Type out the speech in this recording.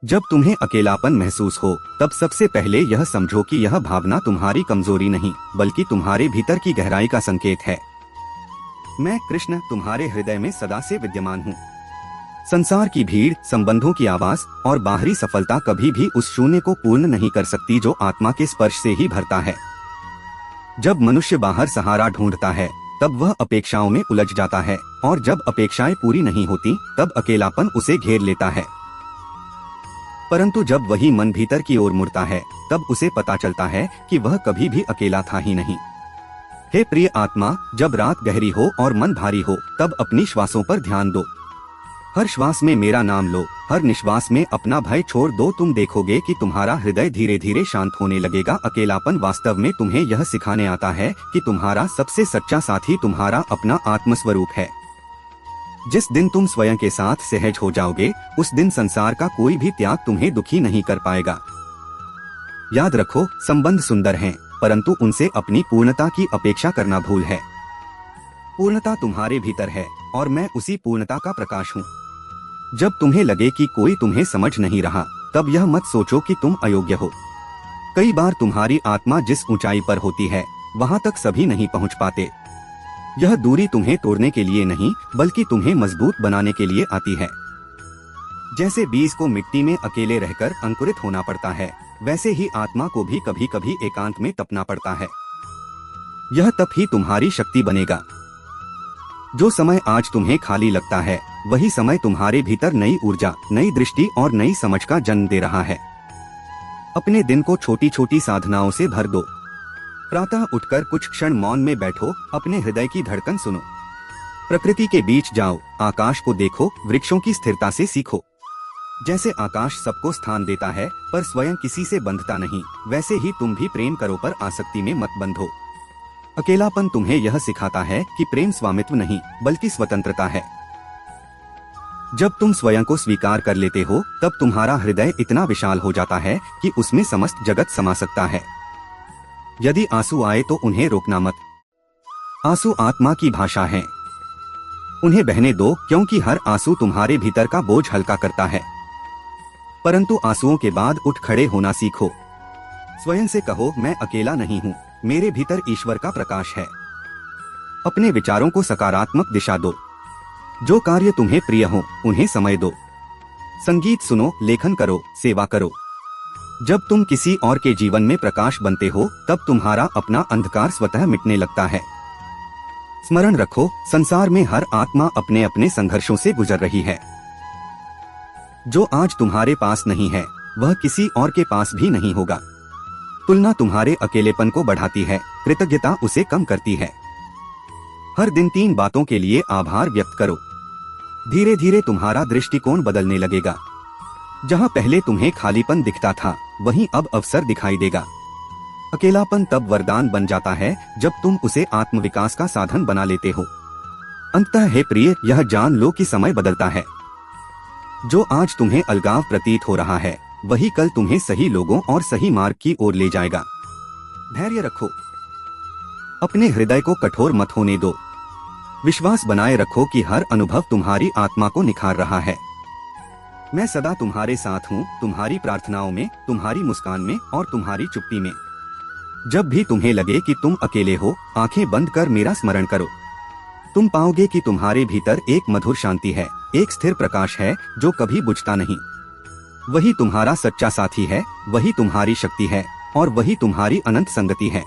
जब तुम्हें अकेलापन महसूस हो तब सबसे पहले यह समझो कि यह भावना तुम्हारी कमजोरी नहीं बल्कि तुम्हारे भीतर की गहराई का संकेत है। मैं कृष्ण तुम्हारे हृदय में सदा से विद्यमान हूँ। संसार की भीड़, संबंधों की आवाज और बाहरी सफलता कभी भी उस शून्य को पूर्ण नहीं कर सकती जो आत्मा के स्पर्श से ही भरता है। जब मनुष्य बाहर सहारा ढूंढता है तब वह अपेक्षाओं में उलझ जाता है, और जब अपेक्षाएं पूरी नहीं होती तब अकेलापन उसे घेर लेता है। परंतु जब वही मन भीतर की ओर मुड़ता है तब उसे पता चलता है कि वह कभी भी अकेला था ही नहीं। हे प्रिय आत्मा, जब रात गहरी हो और मन भारी हो तब अपनी श्वासों पर ध्यान दो। हर श्वास में मेरा नाम लो, हर निश्वास में अपना भय छोड़ दो। तुम देखोगे कि तुम्हारा हृदय धीरे धीरे शांत होने लगेगा। अकेलापन वास्तव में तुम्हें यह सिखाने आता है कि तुम्हारा सबसे सच्चा साथी तुम्हारा अपना आत्मस्वरूप है। जिस दिन तुम स्वयं के साथ सहज हो जाओगे उस दिन संसार का कोई भी त्याग तुम्हें दुखी नहीं कर पाएगा। याद रखो, संबंध सुंदर हैं, परंतु उनसे अपनी पूर्णता की अपेक्षा करना भूल है। पूर्णता तुम्हारे भीतर है और मैं उसी पूर्णता का प्रकाश हूँ। जब तुम्हें लगे कि कोई तुम्हें समझ नहीं रहा तब यह मत सोचो कि तुम अयोग्य हो। कई बार तुम्हारी आत्मा जिस ऊंचाई पर होती है वहाँ तक सभी नहीं पहुँच पाते। यह दूरी तुम्हें तोड़ने के लिए नहीं बल्कि तुम्हें मजबूत बनाने के लिए आती है। जैसे बीज को मिट्टी में अकेले रहकर अंकुरित होना पड़ता है, वैसे ही आत्मा को भी कभी कभी एकांत में तपना पड़ता है। यह तप ही तुम्हारी शक्ति बनेगा। जो समय आज तुम्हें खाली लगता है वही समय तुम्हारे भीतर नई ऊर्जा, नई दृष्टि और नई समझ का जन्म दे रहा है। अपने दिन को छोटी छोटी साधनाओं से भर दो। प्रातः उठकर कुछ क्षण मौन में बैठो, अपने हृदय की धड़कन सुनो, प्रकृति के बीच जाओ, आकाश को देखो, वृक्षों की स्थिरता से सीखो। जैसे आकाश सबको स्थान देता है पर स्वयं किसी से बंधता नहीं, वैसे ही तुम भी प्रेम करो पर आसक्ति में मत बंधो। अकेलापन तुम्हें यह सिखाता है कि प्रेम स्वामित्व नहीं बल्कि स्वतंत्रता है। जब तुम स्वयं को स्वीकार कर लेते हो तब तुम्हारा हृदय इतना विशाल हो जाता है कि उसमें समस्त जगत समा सकता है। यदि आंसू आए तो उन्हें रोकना मत। आंसू आत्मा की भाषा है, उन्हें बहने दो, क्योंकि हर आंसू तुम्हारे भीतर का बोझ हल्का करता है। परंतु आंसुओं के बाद उठ खड़े होना सीखो। स्वयं से कहो, मैं अकेला नहीं हूँ, मेरे भीतर ईश्वर का प्रकाश है। अपने विचारों को सकारात्मक दिशा दो। जो कार्य तुम्हें प्रिय हो उन्हें समय दो। संगीत सुनो, लेखन करो, सेवा करो। जब तुम किसी और के जीवन में प्रकाश बनते हो तब तुम्हारा अपना अंधकार स्वतः मिटने लगता है। स्मरण रखो, संसार में हर आत्मा अपने अपने संघर्षों से गुजर रही है। जो आज तुम्हारे पास नहीं है वह किसी और के पास भी नहीं होगा। तुलना तुम्हारे अकेलेपन को बढ़ाती है, कृतज्ञता उसे कम करती है। हर दिन 3 बातों के लिए आभार व्यक्त करो। धीरे धीरे तुम्हारा दृष्टिकोण बदलने लगेगा। जहां पहले तुम्हें खालीपन दिखता था वहीं अब अवसर दिखाई देगा। अकेलापन तब वरदान बन जाता है जब तुम उसे आत्मविकास का साधन बना लेते हो। अंततः हे प्रिय, यह जान लो कि समय बदलता है। जो आज तुम्हें अलगाव प्रतीत हो रहा है वही कल तुम्हें सही लोगों और सही मार्ग की ओर ले जाएगा। धैर्य रखो, अपने हृदय को कठोर मत होने दो। विश्वास बनाए रखो कि हर अनुभव तुम्हारी आत्मा को निखार रहा है। मैं सदा तुम्हारे साथ हूँ, तुम्हारी प्रार्थनाओं में, तुम्हारी मुस्कान में और तुम्हारी चुप्पी में। जब भी तुम्हें लगे कि तुम अकेले हो, आंखें बंद कर मेरा स्मरण करो। तुम पाओगे कि तुम्हारे भीतर एक मधुर शांति है, एक स्थिर प्रकाश है जो कभी बुझता नहीं। वही तुम्हारा सच्चा साथी है, वही तुम्हारी शक्ति है और वही तुम्हारी अनंत संगति है।